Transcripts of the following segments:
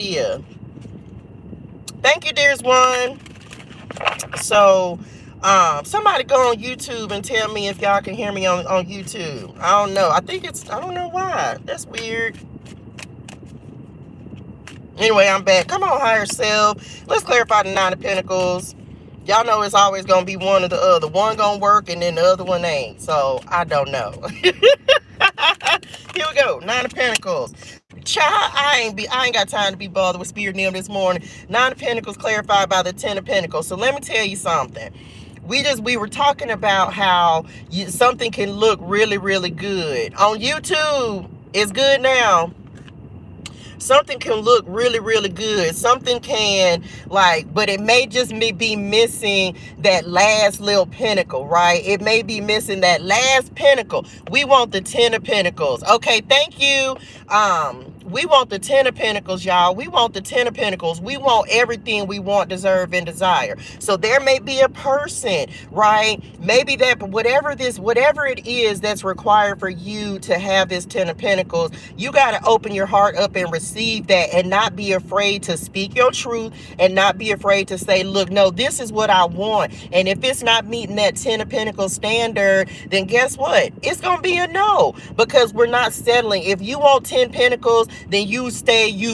ClariTEA. Thank you, dearest one. So, somebody go on YouTube and tell me if y'all can hear me on YouTube. I don't know. I don't know why. That's weird. Anyway, I'm back. Come on, higher self. Let's clarify the Nine of Pentacles. Y'all know it's always going to be one or the other. One going to work and then the other one ain't. So, I don't know. Here we go. Nine of Pentacles. Child, I ain't got time to be bothered with Spirit and them this morning. Nine of Pentacles clarified by the Ten of Pentacles. So let me tell you something. We were talking about how something can look really, really good. On YouTube, it's good now. Something can look really, really good. Something can, but it may just be missing that last little pinnacle, right? It may be missing that last pinnacle. We want the Ten of Pentacles. Okay, thank you. We want the Ten of Pentacles, y'all. We want the Ten of Pentacles. We want everything we want, deserve, and desire. So there may be a person, right? Maybe that whatever it is that's required for you to have this Ten of Pentacles, you got to open your heart up and receive that, and not be afraid to speak your truth, and not be afraid to say, look, no, this is what I want. And if it's not meeting that Ten of Pentacles standard, then guess what? It's going to be a no, because we're not settling. If you want 10 Pentacles, then you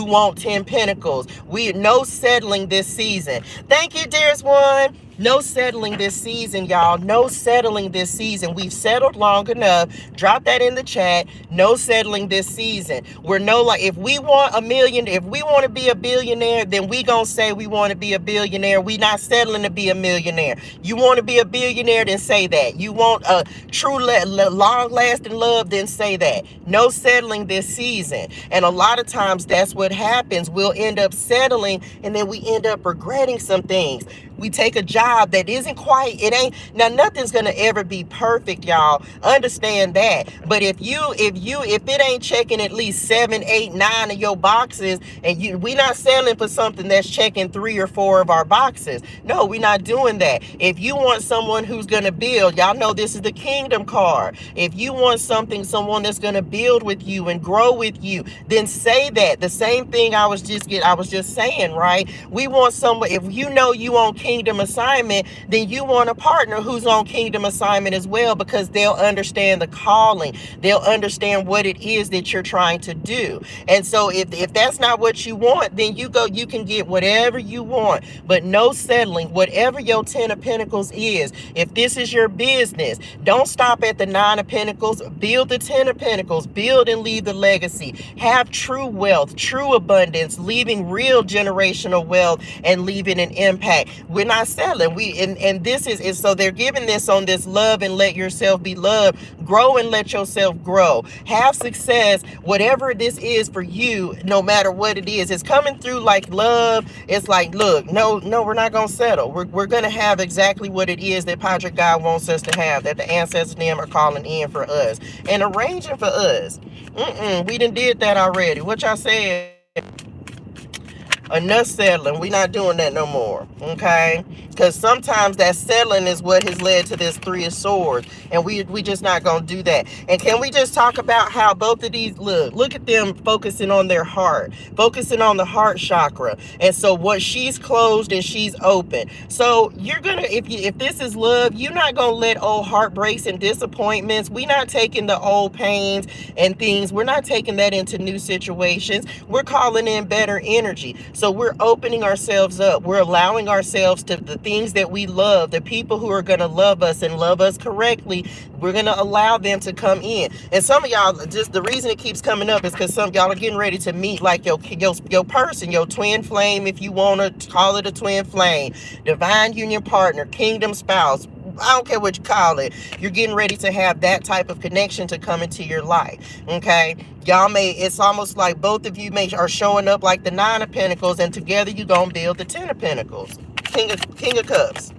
want 10 Pentacles. No settling this season. Thank you, dearest one. No settling this season, y'all. No settling this season. We've settled long enough. Drop that in the chat. No settling this season. If we want a million, if we want to be a billionaire, then we gonna say we want to be a billionaire. We not settling to be a millionaire. You want to be a billionaire, then say that. You want a true long-lasting love, then say that. No settling this season. And a lot of times that's what happens. We'll end up settling, and then we end up regretting some things. We take a job that isn't quite, now nothing's gonna ever be perfect, y'all. Understand that. But if it ain't checking at least 7, 8, 9 of your boxes, and we not selling for something that's checking 3 or 4 of our boxes. No, we're not doing that. If you want someone who's gonna build, y'all know this is the Kingdom card. If you want someone that's gonna build with you and grow with you, then say that. The same thing I was just saying, right? We want someone, if you know you on Kingdom assignment, then you want a partner who's on Kingdom assignment as well, because they'll understand the calling. They'll understand what it is that you're trying to do. And so if that's not what you want, then you can get whatever you want, but no settling. Whatever your Ten of Pentacles is, if this is your business, don't stop at the Nine of Pentacles. Build the Ten of Pentacles. Build and leave the legacy. Have true wealth, true abundance, leaving real generational wealth, and leaving an impact. We're not selling. And this is so they're giving this on this love and let yourself be loved. Grow and let yourself grow. Have success, whatever this is for you, no matter what it is. It's coming through like love. It's like, look, no, we're not gonna settle. We're gonna have exactly what it is that Padre God wants us to have, that the ancestors and them are calling in for us and arranging for us. We done did that already. What y'all said? Enough settling. We're not doing that no more. Okay? Because sometimes that settling is what has led to this Three of Swords. And we just not going to do that. And can we just talk about how both of these, look at them focusing on their heart. Focusing on the heart chakra. And so what, she's closed and she's open. So you're going to, if this is love, you're not going to let old heartbreaks and disappointments. We're not taking the old pains and things. We're not taking that into new situations. We're calling in better energy. So we're opening ourselves up. We're allowing ourselves to the things that we love, the people who are going to love us and love us correctly. We're going to allow them to come in. And some of y'all, just the reason it keeps coming up is because some of y'all are getting ready to meet like your person, your twin flame, if you want to call it a twin flame, divine union partner, kingdom spouse. I don't care what you call it. You're getting ready to have that type of connection to come into your life. Okay. Y'all it's almost like both of you are showing up like the Nine of Pentacles, and together you're going to build the Ten of Pentacles. King of Cups.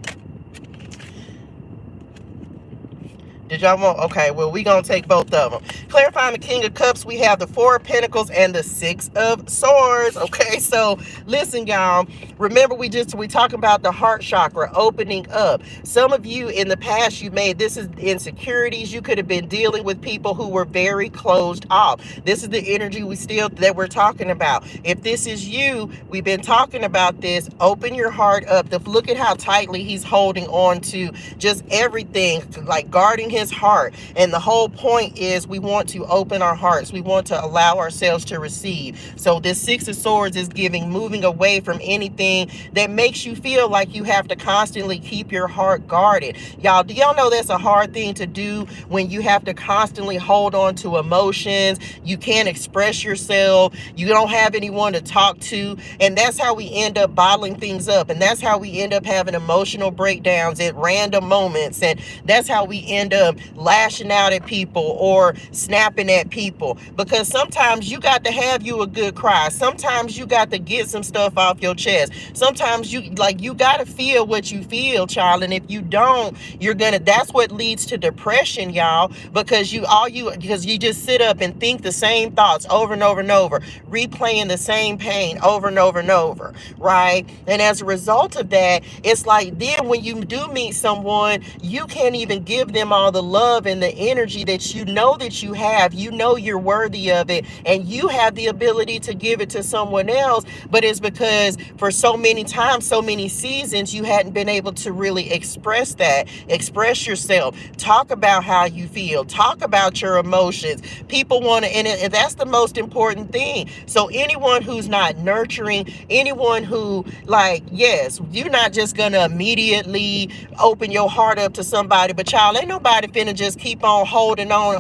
Did y'all want? Okay, well, we gonna take both of them. Clarifying the King of Cups, we have the Four of Pentacles and the Six of Swords. Okay, so listen, y'all. Remember, we talking about the heart chakra opening up. Some of you in the past, this is insecurities. You could have been dealing with people who were very closed off. This is the energy that we're talking about. If this is you, we've been talking about this. Open your heart up. Look at how tightly he's holding on to just everything, like guarding his heart. And the whole point is we want to open our hearts. We want to allow ourselves to receive. So this Six of Swords is moving away from anything that makes you feel like you have to constantly keep your heart guarded. Y'all, do y'all know that's a hard thing to do when you have to constantly hold on to emotions? You can't express yourself. You don't have anyone to talk to. And that's how we end up bottling things up. And that's how we end up having emotional breakdowns at random moments. And that's how we end up lashing out at people or snapping at people, because sometimes you got to have you a good cry. Sometimes you got to get some stuff off your chest. Sometimes you got to feel what you feel, child. And if you don't, that's what leads to depression, y'all, because you just sit up and think the same thoughts over and over and over, replaying the same pain over and over and over, right? And as a result of that, it's like then when you do meet someone, you can't even give them all the love and the energy that you have. You know you're worthy of it, and you have the ability to give it to someone else, but it's because for so many times, so many seasons, you hadn't been able to really express yourself, talk about how you feel, talk about your emotions. People want to, and that's the most important thing. So anyone who's not nurturing, anyone who, yes, you're not just gonna immediately open your heart up to somebody, but child, ain't nobody finna just keep on holding on,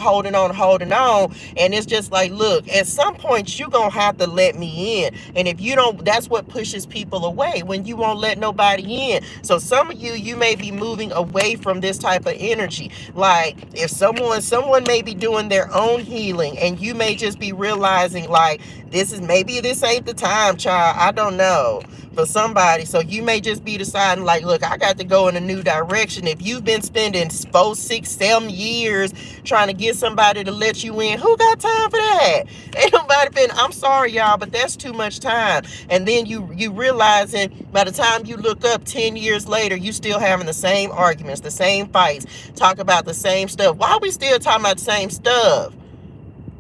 and it's just like, look, at some point you gonna have to let me in. And if you don't, that's what pushes people away, when you won't let nobody in. So some of you may be moving away from this type of energy. Like if someone may be doing their own healing, and you may just be realizing like this ain't the time, child. I don't know, for somebody. So you may just be deciding like, look, I got to go in a new direction. If you've been spending 4, 6, 7 years trying to get somebody to let you in, who got time for that? Ain't nobody I'm sorry, y'all, but that's too much time. And then you realizing by the time you look up 10 years later, you still having the same arguments, the same fights, talk about the same stuff. Why are we still talking about the same stuff?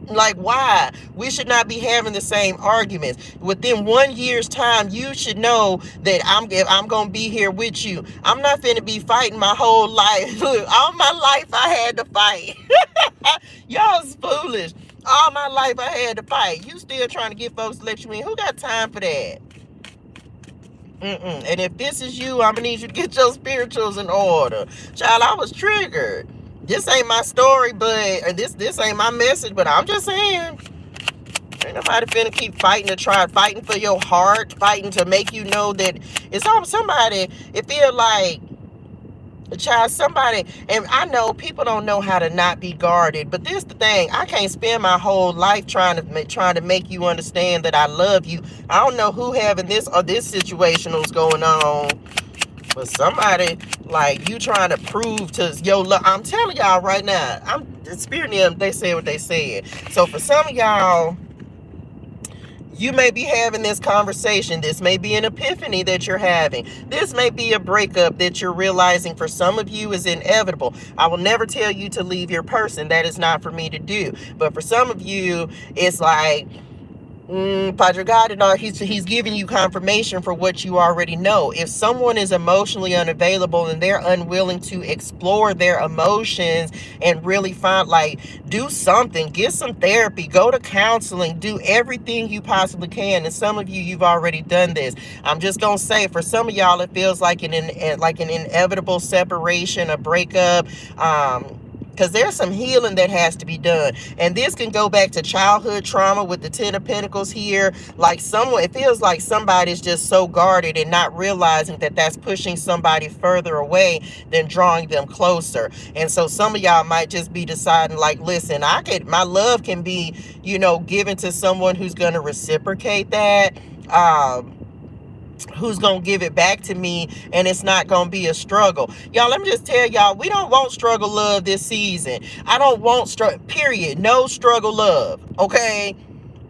Like, why? We should not be having the same arguments. Within 1 year's time, you should know that I'm going to be here with you. I'm not finna be fighting my whole life. Look, all my life I had to fight. Y'all's foolish. All my life I had to fight. You still trying to get folks to let you in. Who got time for that? And if this is you, I'm going to need you to get your spirituals in order. Child, I was triggered. This ain't my story, but this ain't my message, but I'm just saying, ain't nobody finna keep fighting for your heart, fighting to make you know that it's all somebody. It feel like a child, somebody, and I know people don't know how to not be guarded, but this the thing, I can't spend my whole life trying to make you understand that I love you. I don't know who having this situationals going on. But somebody, like, you trying to prove to your love. I'm telling y'all right now, Spirit and them, they said what they said. So for some of y'all, you may be having this conversation. This may be an epiphany that you're having. This may be a breakup that you're realizing for some of you is inevitable. I will never tell you to leave your person. That is not for me to do. But for some of you, it's like, Padre God, and he's giving you confirmation for what you already know. If someone is emotionally unavailable and they're unwilling to explore their emotions and really do something, get some therapy, go to counseling, do everything you possibly can. And some of you, you've already done this. I'm just gonna say, for some of y'all, it feels like an inevitable separation, a breakup. Because there's some healing that has to be done. And this can go back to childhood trauma with the Ten of Pentacles here. It feels like somebody's just so guarded and not realizing that that's pushing somebody further away than drawing them closer. And so some of y'all might just be deciding like, listen, my love can be, given to someone who's going to reciprocate that. who's gonna give it back to me, and it's not gonna be a struggle. Y'all, let me just tell y'all, we don't want struggle love this season. I don't want period, no struggle love, okay?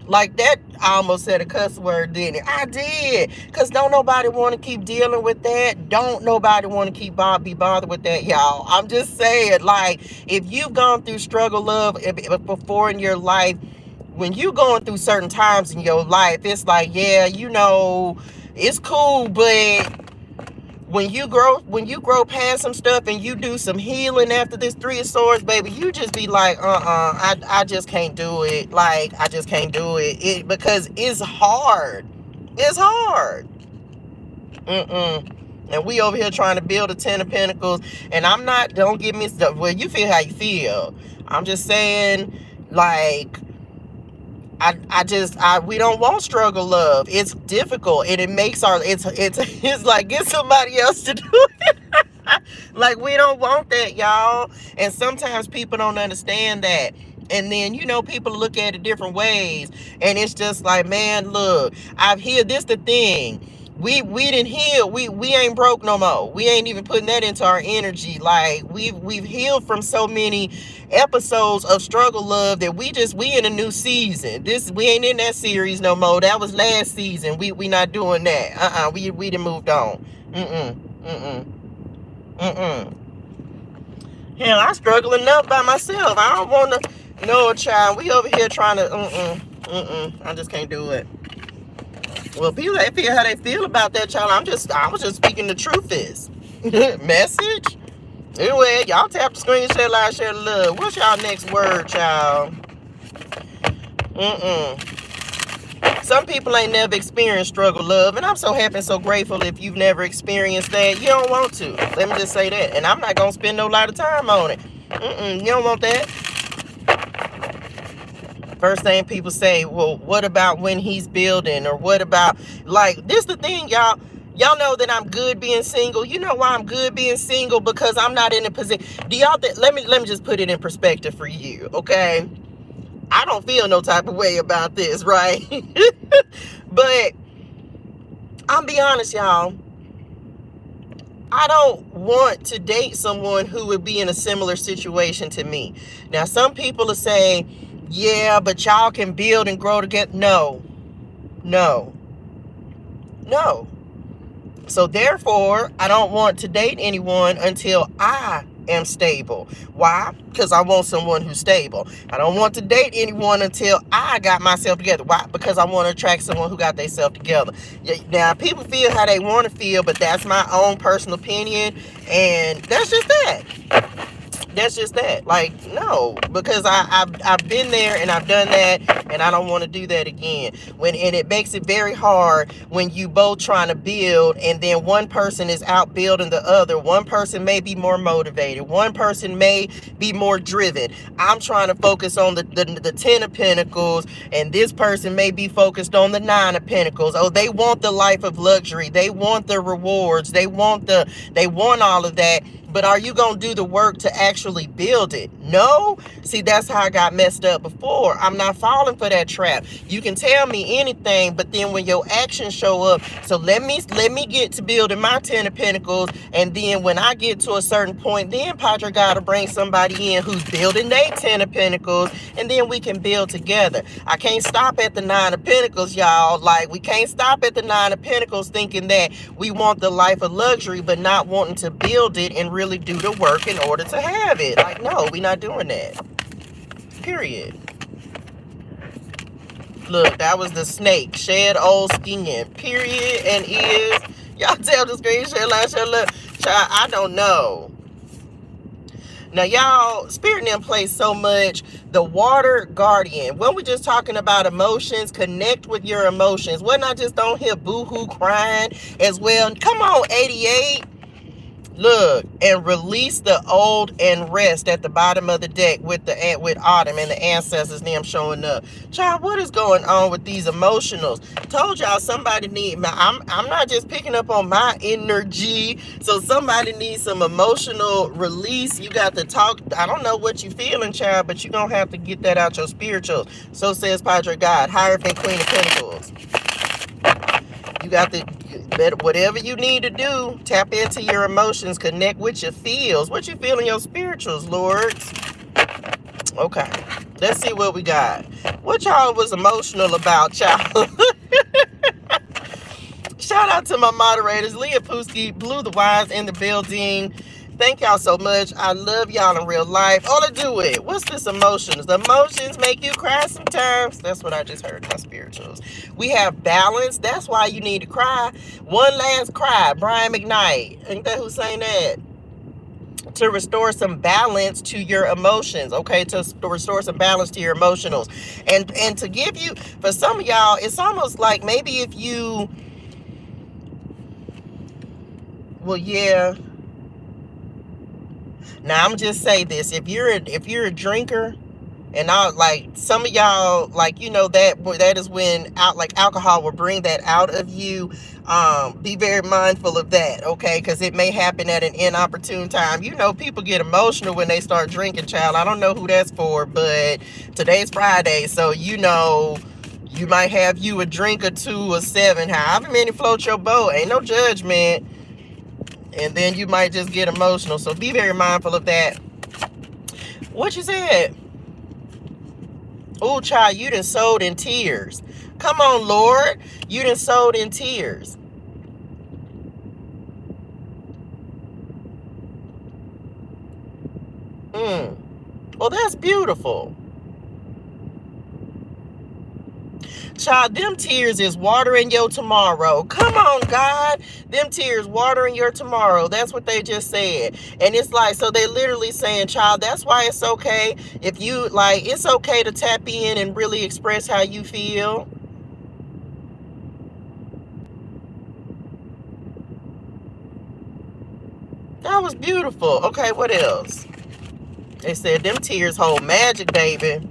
Like that, I almost said a cuss word, didn't it? I did. Because don't nobody want to keep dealing with that. Don't nobody want to be bothered with that, y'all. I'm just saying, like, if you've gone through struggle love before in your life, when you're going through certain times in your life, it's like, yeah, you know, it's cool, but when you grow past some stuff and you do some healing after this 3 of Swords, baby, you just be like, I just can't do it. Like, I just can't do it. Because it's hard. It's hard. And we over here trying to build a 10 of Pentacles. And I'm not, don't give me stuff. Well, you feel how you feel. I'm just saying, like, we don't want struggle love. It's difficult, and it makes it's like, get somebody else to do it. Like, we don't want that, y'all. And sometimes people don't understand that. And then, you know, people look at it different ways. And it's just like, man, look, I've healed. This the thing. We didn't heal. We ain't broke no more. We ain't even putting that into our energy. Like, we've healed from so many episodes of struggle love that we in a new season. We ain't in that series no more. That was last season. We not doing that. We done moved on. Hell, I struggle enough by myself. I don't want to know a child. We over here trying to I just can't do it. Well, people, they feel how they feel about that, child. I was just speaking the truth is. Message? Anyway, y'all tap the screen, share, like, share love. What's y'all next word, child? Some people ain't never experienced struggle love, and I'm so happy and so grateful if you've never experienced that. You don't want to. Let me just say that. And I'm not going to spend no lot of time on it. You don't want that. First thing people say, well, what about when he's building? Or what about, like, this the thing, y'all. Y'all know that I'm good being single. You know why I'm good being single? Because I'm not in a position. Do y'all think, let me just put it in perspective for you, okay? I don't feel no type of way about this, right? But I'll be honest, y'all. I don't want to date someone who would be in a similar situation to me. Now, some people will say, yeah, but y'all can build and grow together. No. So therefore, I don't want to date anyone until I am stable. Why? Because I want someone who's stable. I don't want to date anyone until I got myself together. Why? Because I want to attract someone who got themselves together. Now, people feel how they want to feel, but that's my own personal opinion, and that's just that. That's just that. Like, no, because I've been there and I've done that, and I don't want to do that again. And it makes it very hard when you both trying to build, and then one person is out building the other. One person may be more motivated. One person may be more driven. I'm trying to focus on the 10 of Pentacles, and this person may be focused on the 9 of Pentacles. Oh, they want the life of luxury. They want the rewards. They want all of that. But are you going to do the work to actually build it? No. See, that's how I got messed up before. I'm not falling for that trap. You can tell me anything, but then when your actions show up, so let me get to building my 10 of Pentacles, and then when I get to a certain point, then Padre got to bring somebody in who's building their 10 of Pentacles, and then we can build together. I can't stop at the 9 of Pentacles, y'all. Like, we can't stop at the 9 of Pentacles thinking that we want the life of luxury, but not wanting to build it and really do the work in order to have it. Like, no, we're not doing that. Period. Look, that was the snake. Shed old skin. Period. And is. Y'all tell the screen, share, like, share, look. Child, I don't know. Now, y'all, Spirit and them play so much. The water guardian. When we're just talking about emotions, connect with your emotions. Wasn't I just on here boo-hoo crying as well? Come on, 88. Look, and release the old and rest at the bottom of the deck with Autumn and the ancestors them showing up. Child, what is going on with these emotionals? Told y'all somebody need I'm not just picking up on my energy. So somebody needs some emotional release. You got to talk. I don't know what you feeling, child, but you're going to have to get that out your spirituals. So says Padre God, Hierophant Queen of Pentacles. You got to Whatever you need to do, tap into your emotions, connect with your feels. What you feel in your spirituals, Lords? Okay, let's see what we got. What y'all was emotional about, y'all? Shout out to my moderators, Leah Pooski, Blue the Wise in the building. Thank y'all so much. I love y'all in real life. All to do it. What's this emotions? The emotions make you cry sometimes. That's what I just heard in my spirituals. We have balance. That's why you need to cry. One last cry. Brian McKnight. Ain't that who saying that? To restore some balance to your emotions, okay? To restore some balance to your emotionals. And to give you, for some of y'all, it's almost like maybe if you, well, yeah. Now I'm just say this: if you're a drinker, and I like some of y'all, like that is when alcohol will bring that out of you. Be very mindful of that, okay? Because it may happen at an inopportune time. People get emotional when they start drinking, child. I don't know who that's for, but today's Friday, so you might have you a drink or two or seven, however many float your boat. Ain't no judgment. And then you might just get emotional. So be very mindful of that. What you said? Oh, child, you done sowed in tears. Come on, Lord. You done sowed in tears. Well, that's beautiful. Child, them tears is watering your tomorrow. Come on, God. Them tears watering your tomorrow. That's what they just said. And it's like, so they literally saying, child, that's why it's okay. If you it's okay to tap in and really express how you feel. That was beautiful. Okay, what else? They said them tears hold magic, baby.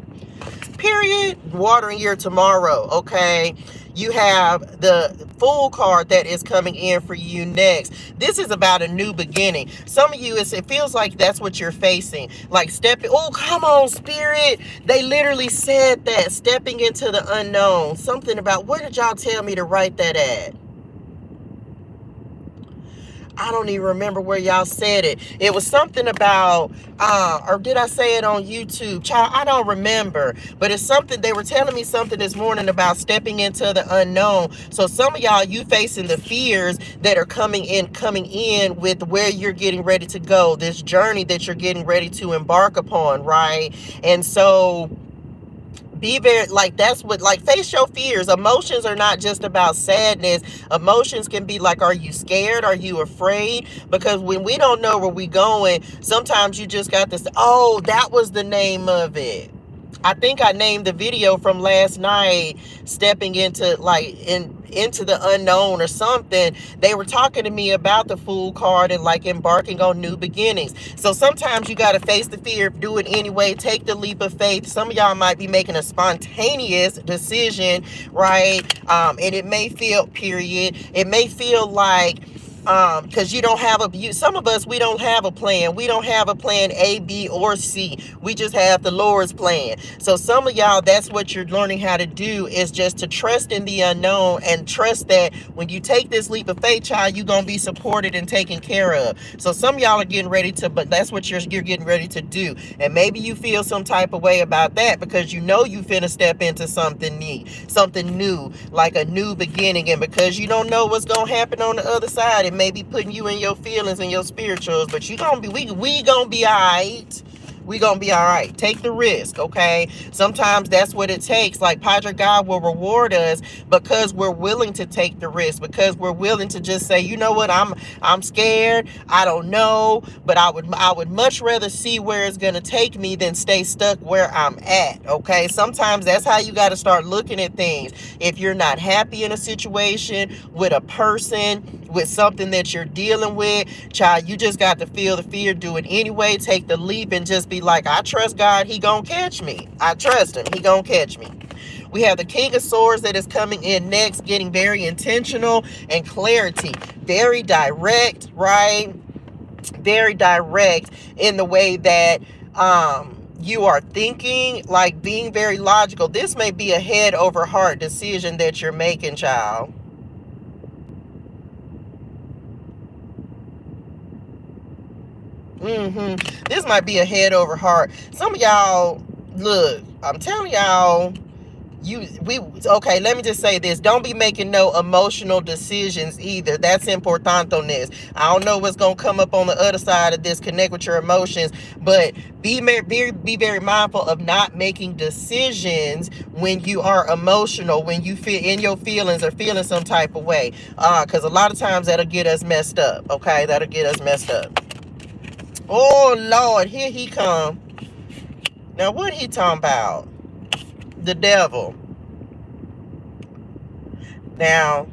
Period. Watering your tomorrow, okay? You have the Fool card that is coming in for you next. This is about a new beginning. Some of you, it feels like that's what you're facing. Like stepping, oh, come on, Spirit. They literally said that, stepping into the unknown. Something about, where did y'all tell me to write that at? I don't even remember where y'all said it. It was something about, or did I say it on YouTube? Child, I don't remember. But it's something, they were telling me something this morning about stepping into the unknown. So some of y'all, you facing the fears that are coming in with where you're getting ready to go. This journey that you're getting ready to embark upon, right? And so be very, that's what, face your fears. Emotions are not just about sadness. Emotions can be like, are you scared? Are you afraid? Because when we don't know where we're going, sometimes you just got this, oh, that was the name of it. I think I named the video from last night, stepping into into the unknown or something. They were talking to me about the Fool card and embarking on new beginnings. So sometimes you got to face the fear, do it anyway, take the leap of faith. Some of y'all might be making a spontaneous decision, right? And it may feel, it may feel like, because you don't have some of us, we don't have a plan. We don't have a plan A, B, or C. We just have the Lord's plan. So some of y'all, that's what you're learning how to do, is just to trust in the unknown and trust that when you take this leap of faith, child, you're going to be supported and taken care of. So some of y'all are getting ready to, but that's what you're getting ready to do. And maybe you feel some type of way about that because you finna step into something new, like a new beginning. And because you don't know what's going to happen on the other side, it may be putting you in your feelings and your spirituals, but we gonna be all right. We gonna be all right. Take the risk, okay? Sometimes that's what it takes. Like Padre God will reward us because we're willing to take the risk, because we're willing to just say, you know what, I'm scared. I don't know, but I would much rather see where it's gonna take me than stay stuck where I'm at. Okay. Sometimes that's how you got to start looking at things. If you're not happy in a situation, with a person, with something that you're dealing with, child, you just got to feel the fear, do it anyway, take the leap, and just be like, I trust God, he gonna catch me. I trust him, he gonna catch me. We have the King of Swords that is coming in next, getting very intentional, and clarity, very direct, right? Very direct in the way that you are thinking, like being very logical. This may be a head over heart decision that you're making, child. This might be a head over heart. Some of y'all, look, I'm telling y'all, okay, let me just say this. Don't be making no emotional decisions either. That's importante on this. I don't know what's going to come up on the other side of this, connect with your emotions, but be very mindful of not making decisions when you are emotional, when you feel in your feelings or feeling some type of way. Because a lot of times that'll get us messed up, okay? That'll get us messed up. Oh, Lord, here he come. Now, what he talking about? The devil. Now,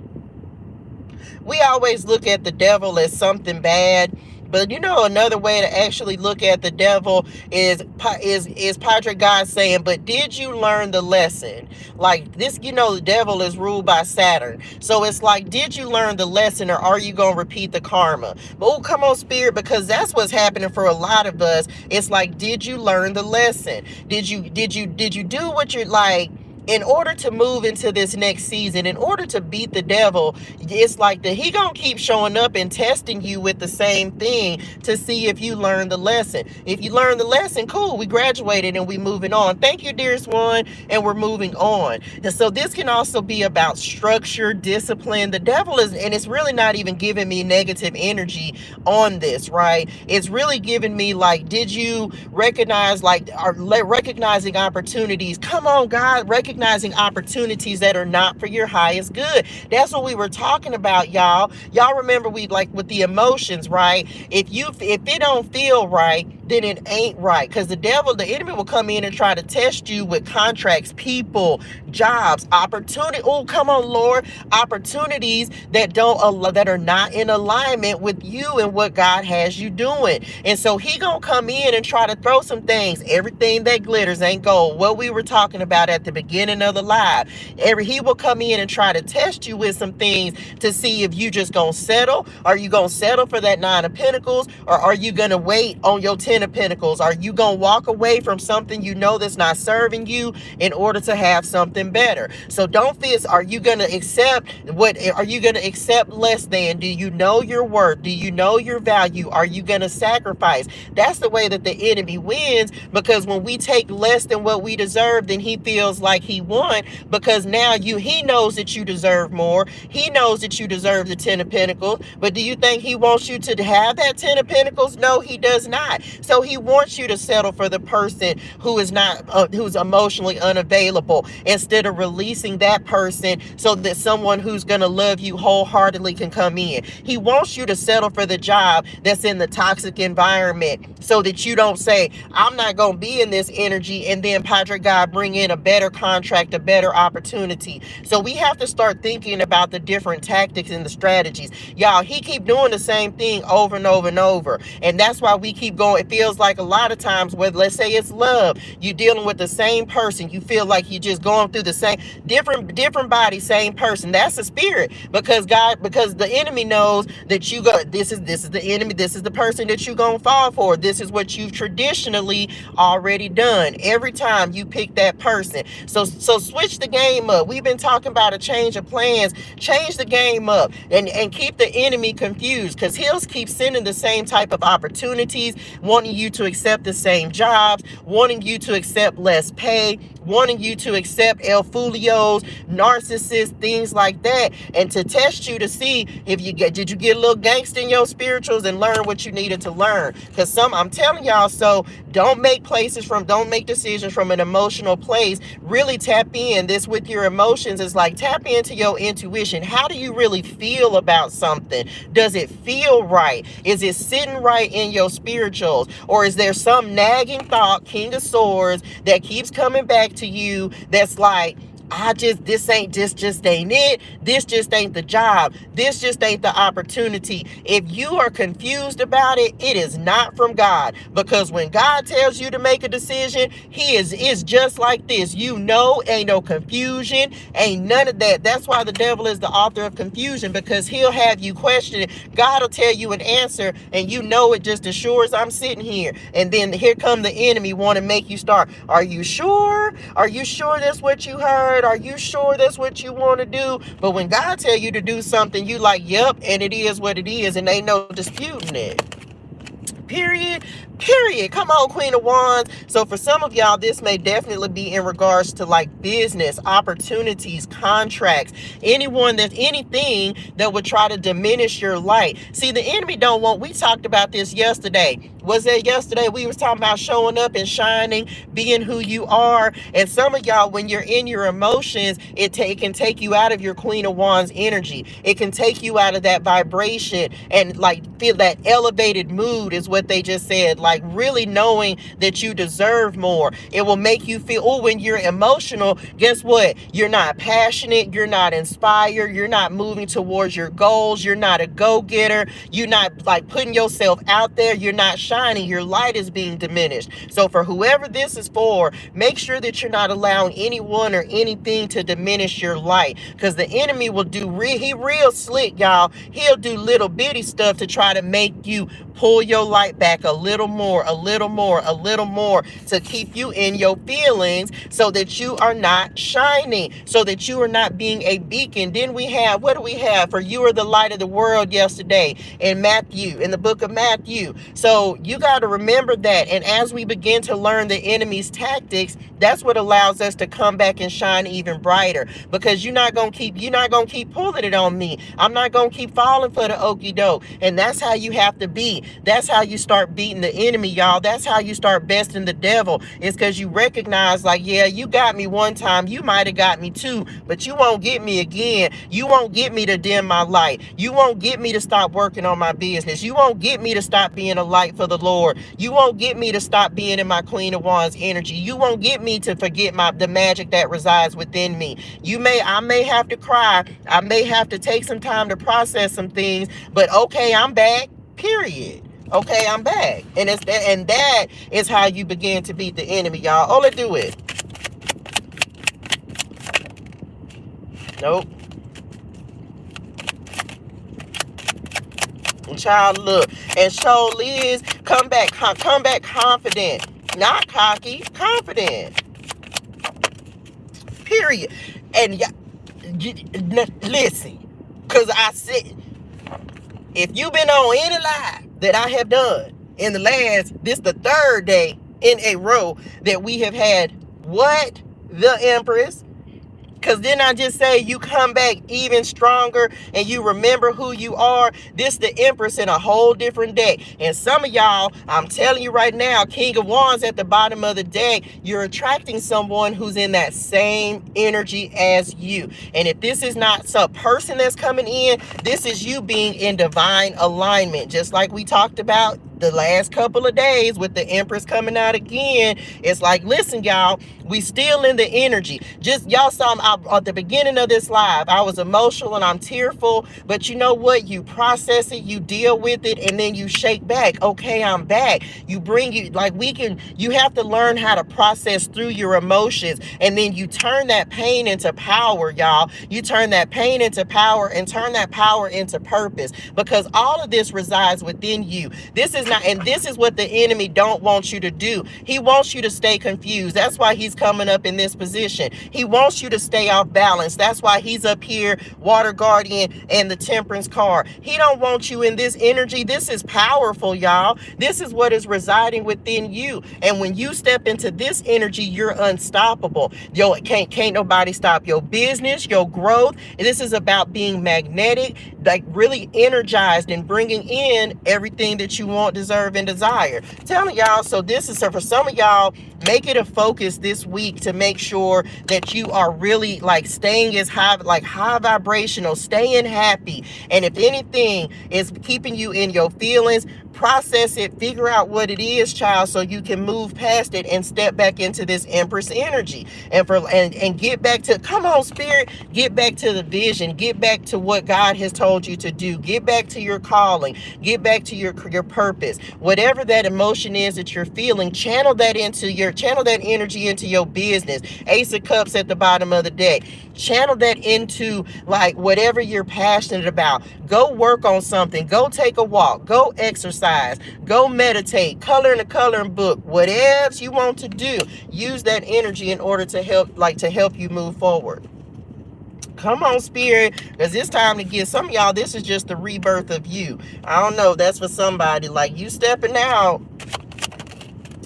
we always look at the devil as something bad, but you know, another way to actually look at the devil is Padre God saying, but did you learn the lesson? Like this, you know, the devil is ruled by Saturn. So it's like, did you learn the lesson, or are you going to repeat the karma? Oh, come on, Spirit, because that's what's happening for a lot of us. It's like, did you learn the lesson? Did you do what you're like? In order to move into this next season, in order to beat the devil, it's like he gonna keep showing up and testing you with the same thing to see if you learn the lesson. If you learn the lesson, cool, we graduated and we moving on. Thank you, dearest one, and we're moving on. And so this can also be about structure, discipline. The devil is, and it's really not even giving me negative energy on this, right? It's really giving me like, did you recognize, like, recognizing opportunities? Come on, God, recognizing opportunities that are not for your highest good. That's what we were talking about, y'all. Y'all remember we like with the emotions, right? If it don't feel right, then it ain't right. Because the enemy will come in and try to test you with contracts, people, jobs, opportunity. Oh, come on, Lord. Opportunities that are not in alignment with you and what God has you doing. And so he gonna come in and try to throw some things. Everything that glitters ain't gold. What we were talking about at the beginning of the live. He will come in and try to test you with some things to see if you just gonna settle. Are you gonna settle for that 9 of Pentacles, or are you gonna wait on your 10 of Pentacles? Are you gonna walk away from something you know that's not serving you in order to have something better? So don't feel, are you gonna accept less than? Do you know your worth? Do you know your value? Are you gonna sacrifice? That's the way that the enemy wins, because when we take less than what we deserve, then he feels like he won, because now he knows that you deserve more. He knows that you deserve the 10 of Pentacles, but do you think he wants you to have that 10 of Pentacles? No, he does not. So he wants you to settle for the person who is not, who's emotionally unavailable, instead of releasing that person so that someone who's going to love you wholeheartedly can come in. He wants you to settle for the job that's in the toxic environment, so that you don't say, I'm not going to be in this energy, and then Padre God bring in a better contract, a better opportunity. So we have to start thinking about the different tactics and the strategies. Y'all, he keep doing the same thing over and over and over. And that's why we keep going. It feels like a lot of times, whether, let's say it's love, you're dealing with the same person. You feel like you're just going through the same, different body, same person. That's the spirit, because the enemy knows that this is the enemy. This is the person that you're going to fall for. This is what you've traditionally already done every time you pick that person. So switch the game up. We've been talking about a change of plans. Change the game up and keep the enemy confused, because he'll keep sending the same type of opportunities, wanting you to accept the same jobs, wanting you to accept less pay, wanting you to accept El Fulios, narcissists, things like that, and to test you to see if did you get a little gangster in your spirituals and learn what you needed to learn. Because I'm telling y'all, so don't make decisions from an emotional place. Really tap in. This with your emotions is like, tap into your intuition. How do you really feel about something? Does it feel right? Is it sitting right in your spirituals? Or is there some nagging thought, King of Swords, that keeps coming back to you that's like, this just ain't it. This just ain't the job. This just ain't the opportunity. If you are confused about it, it is not from God. Because when God tells you to make a decision, it's just like this. You know, ain't no confusion, ain't none of that. That's why the devil is the author of confusion, because he'll have you questioning. God will tell you an answer, and you know it just as sure as I'm sitting here. And then here come the enemy want to make you start. Are you sure? Are you sure that's what you heard? Are you sure that's what you want to do? But when God tell you to do something, you like, yep, and it is what it is, and ain't no disputing it. period. Come on, Queen of Wands. So for some of y'all, this may definitely be in regards to like business, opportunities, contracts, anything that would try to diminish your light. See, the enemy don't want, we talked about this yesterday. Was that yesterday? We was talking about showing up and shining, being who you are. And some of y'all, when you're in your emotions, it can take you out of your Queen of Wands energy. It can take you out of that vibration and like feel that elevated mood is what they just said. Like really knowing that you deserve more. It will make you feel, oh, when you're emotional, guess what? You're not passionate. You're not inspired. You're not moving towards your goals. You're not a go-getter. You're not like putting yourself out there. You're not shining. Your light is being diminished. So for whoever this is for, make sure that you're not allowing anyone or anything to diminish your light, because the enemy will do he real slick, y'all. He'll do little bitty stuff to try to make you pull your light back a little more to keep you in your feelings, so that you are not shining, so that you are not being a beacon. Then we have, what do we have? For you are the light of the world yesterday in the book of Matthew. So you got to remember that. And as we begin to learn the enemy's tactics, that's what allows us to come back and shine even brighter, because you're not going to keep pulling it on me. I'm not going to keep falling for the okie doke. And that's how you have to be. That's how you start beating the enemy, y'all. That's how you start besting the devil. It's because you recognize, like, yeah, you got me one time. You might have got me two, but you won't get me again. You won't get me to dim my light. You won't get me to stop working on my business. You won't get me to stop being a light for the Lord. You won't get me to stop being in my Queen of Wands energy. You won't get me to forget the magic that resides within me. I may have to cry. I may have to take some time to process some things, but okay, I'm back, period. Okay, I'm back. And that is how you begin to beat the enemy, y'all. Oh, let's do it. Nope. Child, look. And show Liz, come back confident. Not cocky, confident. Period. And listen, because I said, if you've been on any live that I have done in this the third day in a row that we have had what? The Empress. Because then I just say you come back even stronger and you remember who you are. This the Empress in a whole different deck. And some of y'all, I'm telling you right now, King of Wands at the bottom of the deck, you're attracting someone who's in that same energy as you. And if this is not some person that's coming in, this is you being in divine alignment. Just like we talked about the last couple of days with the Empress coming out again. It's like, listen, y'all, we still in the energy. Just y'all saw at the beginning of this live, I was emotional and I'm tearful, but you know what? You process it, you deal with it, and then you shake back. Okay, I'm back. You have to learn how to process through your emotions, and then you turn that pain into power, y'all. You turn that pain into power and turn that power into purpose, because all of this resides within you. This is what the enemy don't want you to do. He wants you to stay confused. That's why he's coming up in this position. He wants you to stay off balance. That's why he's up here, Water Guardian and the Temperance card. He don't want you in this energy. This is powerful, y'all. This is what is residing within you. And when you step into this energy, you're unstoppable. Can't nobody stop your business, your growth. This is about being magnetic, like really energized and bringing in everything that you want, deserve, and desire. Telling y'all, so this is for some of y'all, make it a focus this week to make sure that you are really like staying as high vibrational, staying happy. And if anything is keeping you in your feelings, process it, figure out what it is, child, so you can move past it and step back into this Empress energy and get back to, come on, Spirit, get back to the vision, get back to what God has told you to do, get back to your calling, get back to your purpose. Whatever that emotion is that you're feeling, channel that energy into your business. Ace of Cups at the bottom of the deck. Channel that into like whatever you're passionate about. Go work on something. Go take a walk. Go exercise. Go meditate. Color in a coloring book. Whatever you want to do, use that energy in order to help you move forward. Come on, Spirit, because it's time to get some of y'all. This is just the rebirth of you. I don't know. That's for somebody. Like, you stepping out.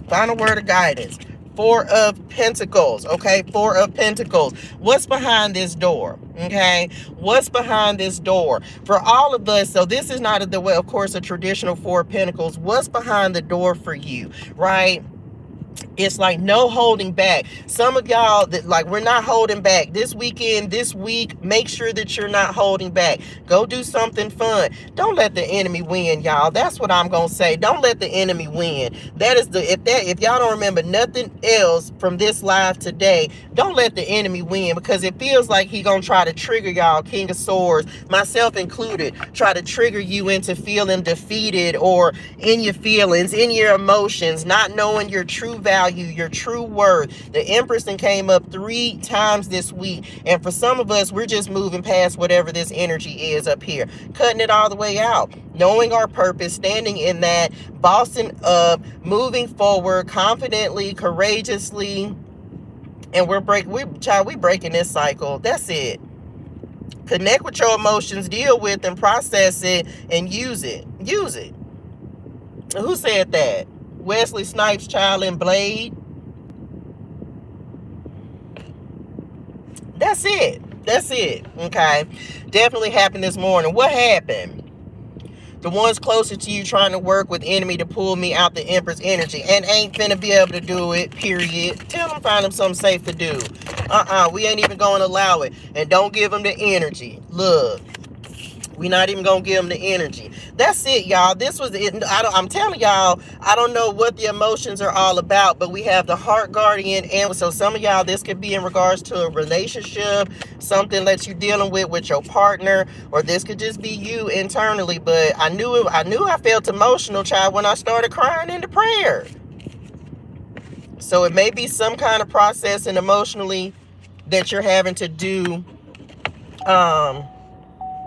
Final word of guidance. Four of Pentacles. Okay, Four of Pentacles. What's behind this door? Okay, what's behind this door for all of us? So this is not of course, a traditional Four of Pentacles. What's behind the door for you, right? It's like no holding back. Some of y'all that like, we're not holding back this weekend, this week. Make sure that you're not holding back. Go do something fun. Don't let the enemy win, y'all. That's what I'm gonna say. Don't let the enemy win. That is if y'all don't remember nothing else from this live today, don't let the enemy win, because it feels like he gonna try to trigger y'all. King of Swords, myself included, try to trigger you into feeling defeated, or in your feelings, in your emotions, not knowing your true value, your true worth. The Empress then came up 3 times this week, and for some of us, we're just moving past whatever this energy is up here, cutting it all the way out, knowing our purpose, standing in that, bossing up, moving forward confidently, courageously, and we breaking this cycle. That's it. Connect with your emotions, deal with and process it, and use it. Who said that? Wesley Snipes, child, and Blade. That's it. Okay. Definitely happened this morning. What happened? The ones closer to you trying to work with enemy to pull me out the Empress energy, and ain't finna be able to do it, period. Tell them, find them something safe to do. We ain't even gonna allow it. And don't give them the energy. Look, we not even gonna give them the energy. That's it, y'all. This was it. I'm telling y'all, I don't know what the emotions are all about, but we have the Heart Guardian, and so some of y'all, this could be in regards to a relationship, something that you're dealing with your partner, or this could just be you internally. But I knew I felt emotional, child, when I started crying into prayer. So it may be some kind of processing emotionally that you're having to do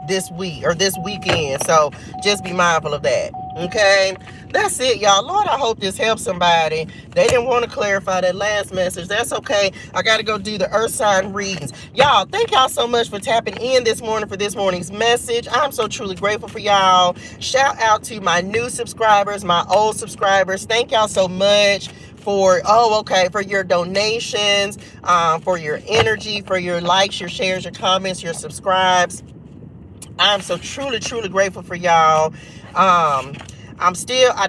this week or this weekend. So just be mindful of that. Okay, that's it, y'all. Lord, I hope this helps somebody. They didn't want to clarify that last message. That's okay. I got to go do the earth sign readings. Y'all, thank y'all so much for tapping in this morning for this morning's message. I'm so truly grateful for y'all. Shout out to my new subscribers, my old subscribers. Thank y'all so much for your donations, for your energy, for your likes, your shares, your comments, your subscribes. I'm so truly grateful for y'all. I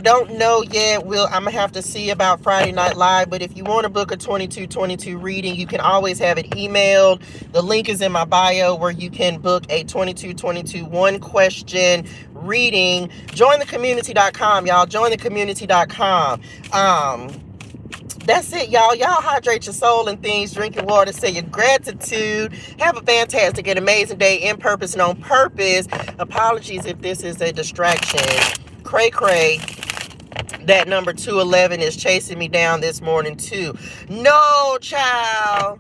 don't know yet. I'm gonna have to see about Friday Night Live, but if you want to book a 2222 reading, you can always have it emailed. The link is in my bio where you can book a 2222 1-question reading. Jointhecommunitea.com, y'all. Jointhecommunitea.com. That's it, y'all. Y'all hydrate your soul and things. Drink your water. Say your gratitude. Have a fantastic and amazing day in purpose and on purpose. Apologies if this is a distraction. Cray. That number 211 is chasing me down this morning, too. No, child.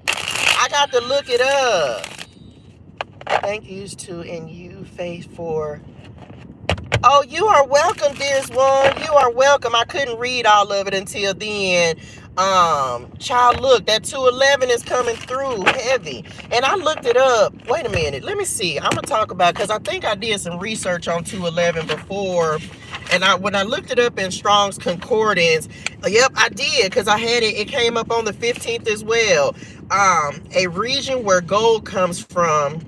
I got to look it up. Thank yous to and you, Faith, for... Oh, you are welcome, dearest one. You are welcome. I couldn't read all of it until then. Child, look, that 211 is coming through heavy. And I looked it up. Wait a minute. Let me see. I'm going to talk about, because I think I did some research on 211 before. And when I looked it up in Strong's Concordance, yep, I did, because I had it. It came up on the 15th as well. A region where gold comes from.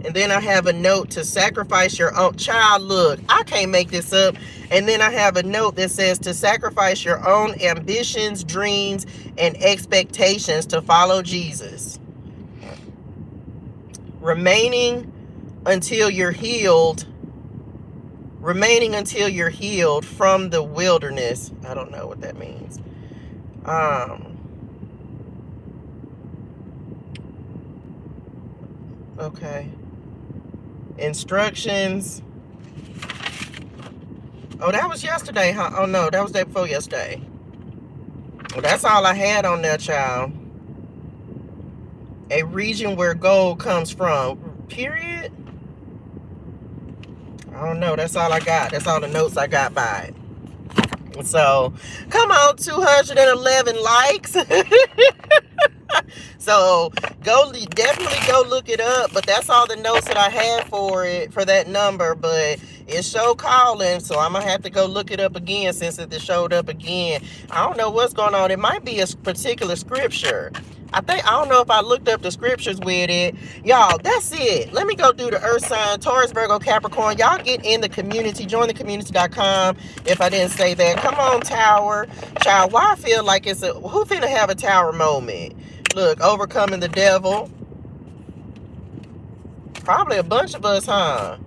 And then I have a note to sacrifice your own. Child, look, I can't make this up. And then I have a note that says to sacrifice your own ambitions, dreams, and expectations to follow Jesus. Remaining until you're healed from the wilderness. I don't know what that means. Okay. Instructions. Oh, that was yesterday, huh? Oh, no, that was the day before yesterday. Well, that's all I had on there, child. A region where gold comes from. Period. I don't know. That's all I got. That's all the notes I got by it. So come on, 211 likes. So definitely go look it up. But that's all the notes that I had for that number. But it's show calling, so I'm gonna have to go look it up again since it showed up again. I don't know what's going on. It might be a particular scripture. I don't know if I looked up the scriptures with it. Y'all, that's it. Let me go do the earth sign, Taurus, Virgo, Capricorn. Y'all get in the community, jointhecommunitea.com if I didn't say that. Come on, Tower. Child, why I feel like who finna have a Tower moment? Look, overcoming the devil. Probably a bunch of us, huh?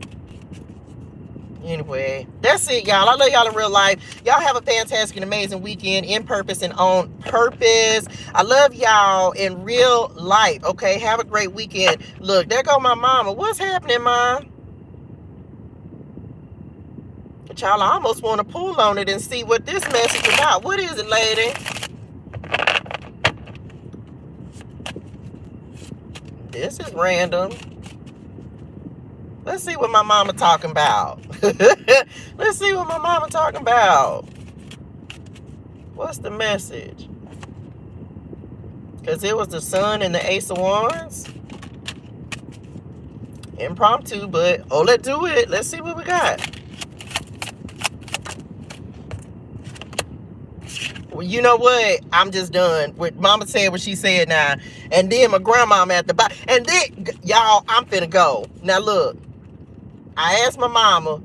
Anyway, that's it, y'all. I love y'all in real life. Y'all have a fantastic and amazing weekend in purpose and on purpose. I love y'all in real life, okay? Have a great weekend. Look, there go my mama. What's happening, Ma? Child, I almost want to pull on it and see what this message is about. What is it, lady? This is random. Let's see what my mama talking about. Let's see what my mama talking about. What's the message? Because it was the Sun and the Ace of Wands. Impromptu, but let's do it. Let's see what we got. Well, you know what? I'm just done with Mama said what she said now. And then my grandmama at the bottom. And then, y'all, I'm finna go. Now, look. I asked my mama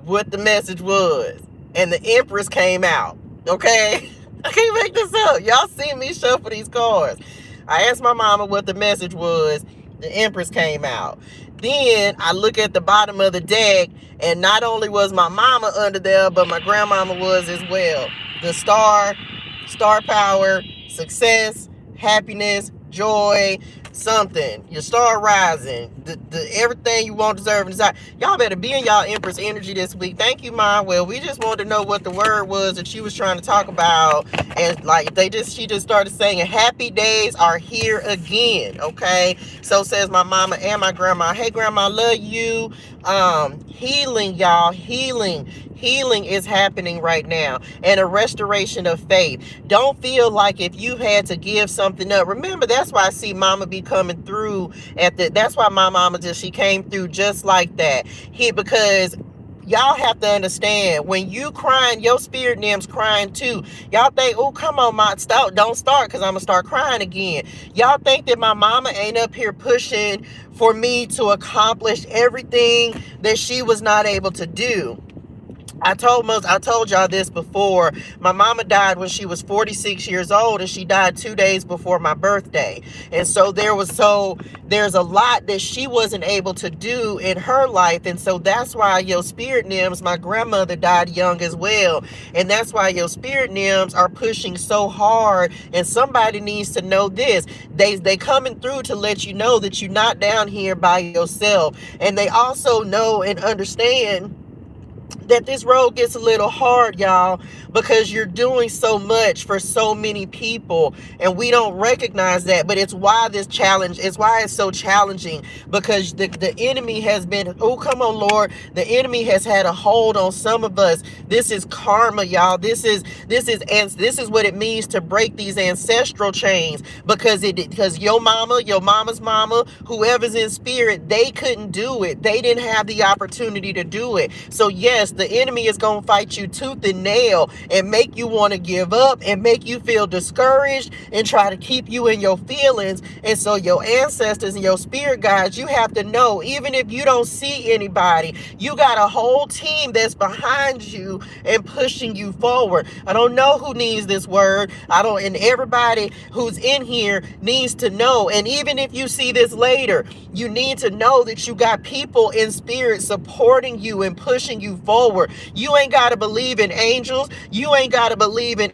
what the message was, and the Empress came out, okay? I can't make this up. Y'all see me shuffle these cards. I asked my mama what the message was, the Empress came out. Then I look at the bottom of the deck, and not only was my mama under there, but my grandmama was as well. The star power, success, happiness, joy, something, your star rising, the everything you want, deserve, and desire. Y'all better be in y'all Empress energy this week. Thank you, Mom. Well, we just wanted to know what the word was that she was trying to talk about, and like she just started saying happy days are here again. Okay, so says my mama and my grandma. Hey, grandma, love you. Healing, y'all, healing is happening right now, and a restoration of faith. Don't feel like if you had to give something up. Remember, that's why I see mama be coming through that's why my mama she came through just like that. Because y'all have to understand, when you crying, your spirit nymphs crying too. Y'all think, oh, come on, don't start, because I'm gonna start crying again. Y'all think that my mama ain't up here pushing for me to accomplish everything that she was not able to do. I told y'all this before. My mama died when she was 46 years old, and she died 2 days before my birthday. And so there's a lot that she wasn't able to do in her life. And so that's why your spirit nymphs, my grandmother died young as well. And that's why your spirit nymphs are pushing so hard. And somebody needs to know this. They coming through to let you know that you're not down here by yourself. And they also know and understand that this road gets a little hard, y'all, because you're doing so much for so many people, and we don't recognize that. But it's why it's so challenging, because the enemy has been, oh, come on, Lord, the enemy has had a hold on some of us. This is karma, y'all. This is what it means to break these ancestral chains, because your mama's mama, whoever's in spirit, they couldn't do it. They didn't have the opportunity to do it. So yes, the enemy is going to fight you tooth and nail and make you want to give up and make you feel discouraged and try to keep you in your feelings. And so your ancestors and your spirit guides, you have to know, even if you don't see anybody, you got a whole team that's behind you and pushing you forward. I don't know who needs this word. And everybody who's in here needs to know. And even if you see this later, you need to know that you got people in spirit supporting you and pushing you forward. You ain't got to believe in angels. You ain't got to believe in